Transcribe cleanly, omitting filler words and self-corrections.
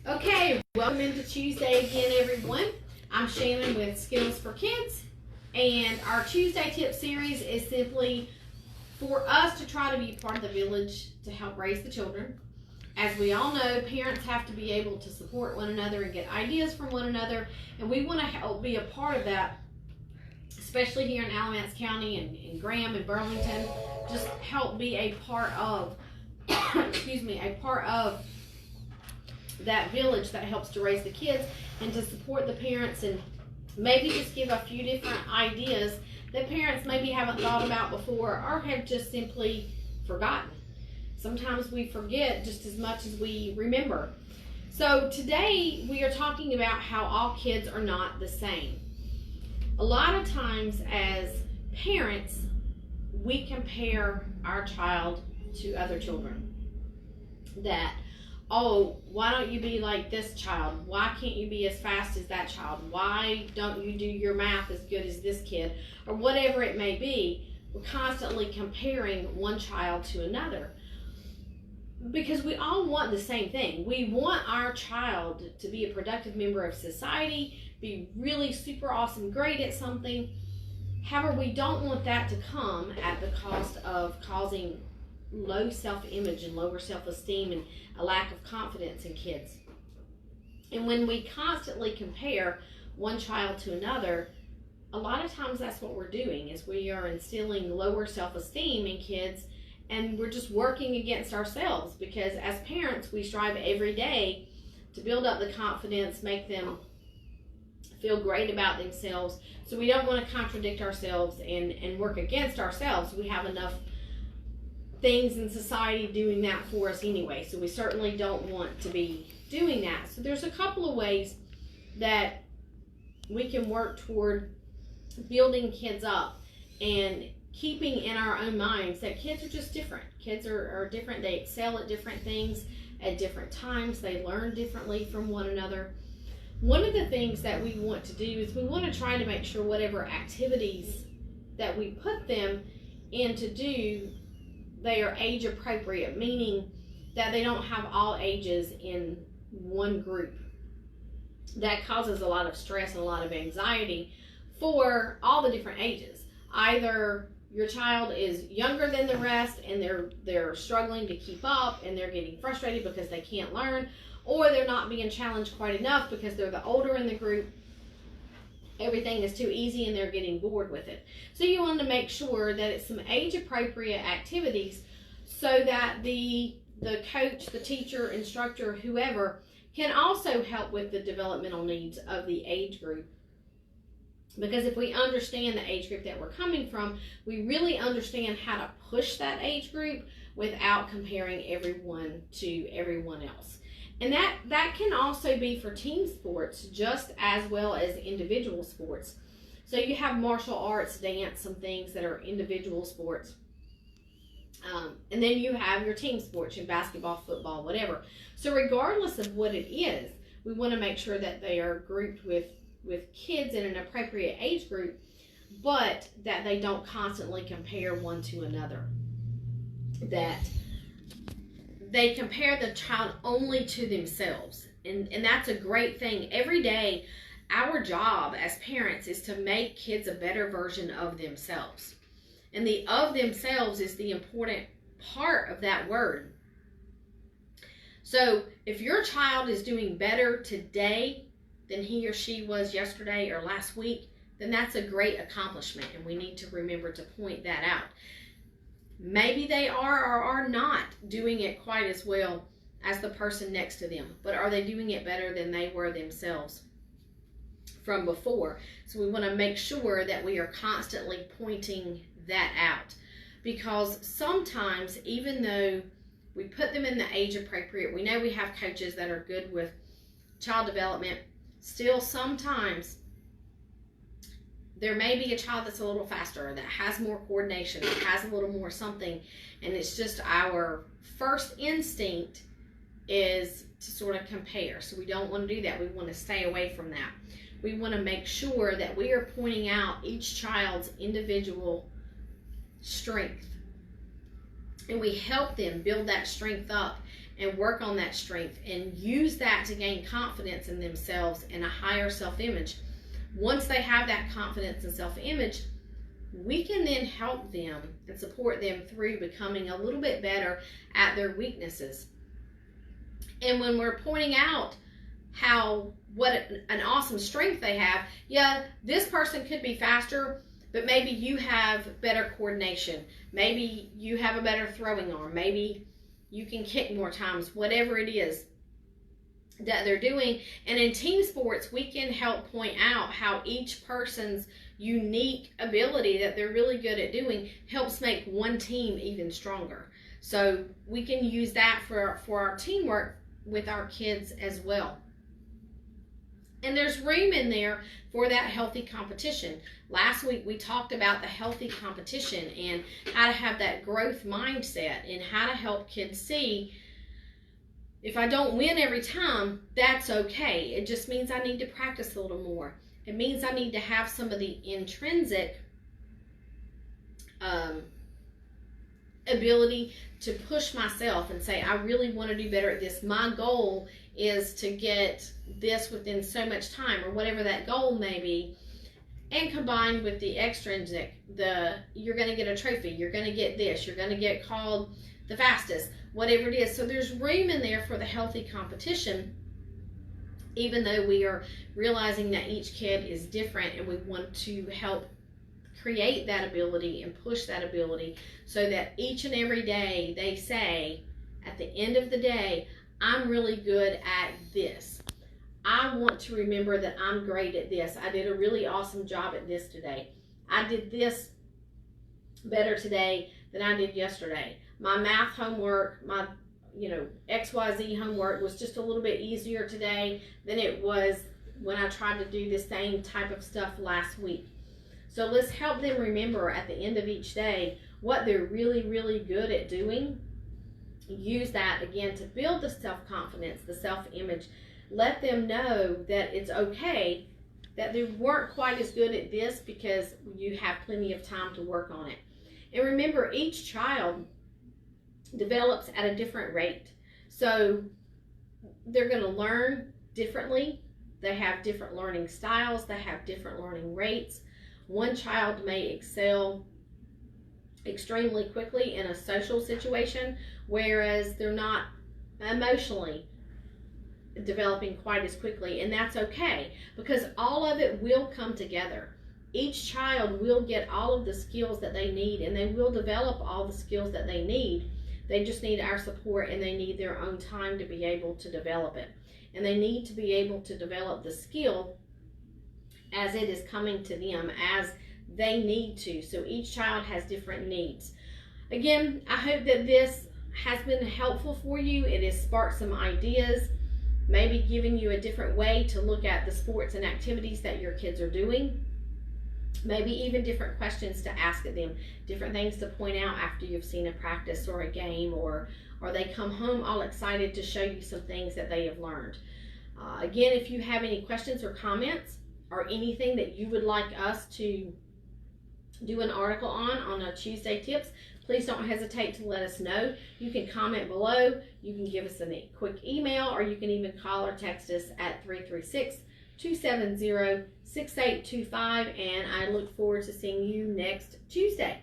Okay, welcome into Tuesday again, everyone. I'm Shannon with Skills for Kids, and our Tuesday tip series is simply for us to try to be part of the village to help raise the children. As we all know, parents have to be able to support one another and get ideas from one another, and we want to help be a part of that, especially here in Alamance County and Graham and Burlington. Just help be a part of, a part of that village that helps to raise the kids and to support the parents, and maybe just give a few different ideas that parents maybe haven't thought about before or have just simply forgotten. Sometimes we forget just as much as we remember. So today we are talking about how all kids are not the same. A lot of times as parents, we compare our child to other children. That, oh, why don't you be like this child? Why can't you be as fast as that child? Why don't you do your math as good as this kid? Or whatever it may be. We're constantly comparing one child to another, because we all want the same thing. We want our child to be a productive member of society, be really super awesome, great at something. However, we don't want that to come at the cost of causing low self-image and lower self-esteem and a lack of confidence in kids. And when we constantly compare one child to another, a lot of times that's what we're doing, is we are instilling lower self-esteem in kids, and we're just working against ourselves, because as parents we strive every day to build up the confidence, make them feel great about themselves. So we don't want to contradict ourselves and work against ourselves. We have enough things in society doing that for us anyway, so we certainly don't want to be doing that. So there's a couple of ways that we can work toward building kids up and keeping in our own minds that kids are just different. Kids are different. They excel at different things at different times. They learn differently from one another. One of the things that we want to do is we want to try to make sure whatever activities that we put them in to do, they are age appropriate, meaning that they don't have all ages in one group. That causes a lot of stress and a lot of anxiety for all the different ages. Either your child is younger than the rest and they're struggling to keep up and they're getting frustrated because they can't learn, or they're not being challenged quite enough because they're the older in the group. Everything is too easy and they're getting bored with it. So you want to make sure that it's some age appropriate activities so that the coach, the teacher, instructor, whoever can also help with the developmental needs of the age group. Because if we understand the age group that we're coming from, we really understand how to push that age group without comparing everyone to everyone else. And that can also be for team sports just as well as individual sports. So you have martial arts, dance, some things that are individual sports. And then you have your team sports, your basketball, football, whatever. So regardless of what it is, we want to make sure that they are grouped with kids in an appropriate age group, but that they don't constantly compare one to another. That they compare the child only to themselves. And that's a great thing. Every day, our job as parents is to make kids a better version of themselves. And the of themselves is the important part of that word. So if your child is doing better today than he or she was yesterday or last week, then that's a great accomplishment, and we need to remember to point that out. Maybe they are or are not doing it quite as well as the person next to them, but are they doing it better than they were themselves from before? So we want to make sure that we are constantly pointing that out, because sometimes, even though we put them in the age appropriate, we know we have coaches that are good with child development, still sometimes there may be a child that's a little faster, that has more coordination, that has a little more something, and it's just our first instinct is to sort of compare. So we don't want to do that. We want to stay away from that. We want to make sure that we are pointing out each child's individual strength, and we help them build that strength up and work on that strength and use that to gain confidence in themselves and a higher self-image. Once they have that confidence and self-image, we can then help them and support them through becoming a little bit better at their weaknesses. And when we're pointing out what an awesome strength they have, yeah, this person could be faster, but maybe you have better coordination. Maybe you have a better throwing arm. Maybe you can kick more times, whatever it is that they're doing. And in team sports, we can help point out how each person's unique ability that they're really good at doing helps make one team even stronger. So we can use that for our teamwork with our kids as well. And there's room in there for that healthy competition. Last week we talked about the healthy competition and how to have that growth mindset and how to help kids see, if I don't win every time, that's okay. It just means I need to practice a little more. It means I need to have some of the intrinsic ability to push myself and say, I really want to do better at this. My goal is to get this within so much time, or whatever that goal may be. And combined with the extrinsic, you're going to get a trophy, you're going to get this, you're going to get called the fastest, whatever it is. So there's room in there for the healthy competition, even though we are realizing that each kid is different, and we want to help create that ability and push that ability so that each and every day they say, at the end of the day, I'm really good at this. I want to remember that I'm great at this. I did a really awesome job at this today. I did this better today than I did yesterday. My math homework, my XYZ homework was just a little bit easier today than it was when I tried to do the same type of stuff last week. So let's help them remember at the end of each day what they're really, really good at doing. Use that again to build the self-confidence, the self-image. Let them know that it's okay that they weren't quite as good at this because you have plenty of time to work on it. And remember, each child develops at a different rate. So they're going to learn differently. They have different learning styles. They have different learning rates. One child may excel extremely quickly in a social situation, whereas they're not emotionally developing quite as quickly, and that's okay, because all of it will come together. Each child will get all of the skills that they need, and they will develop all the skills that they need. They just need our support, and they need their own time to be able to develop it. And they need to be able to develop the skill as it is coming to them, as they need to. So each child has different needs. Again, I hope that this has been helpful for you. It has sparked some ideas, maybe giving you a different way to look at the sports and activities that your kids are doing. Maybe even different questions to ask of them, different things to point out after you've seen a practice or a game, or they come home all excited to show you some things that they have learned. Again, if you have any questions or comments or anything that you would like us to do an article on a Tuesday Tips, please don't hesitate to let us know. You can comment below, you can give us a quick email, or you can even call or text us at 336-270-6825, and I look forward to seeing you next Tuesday.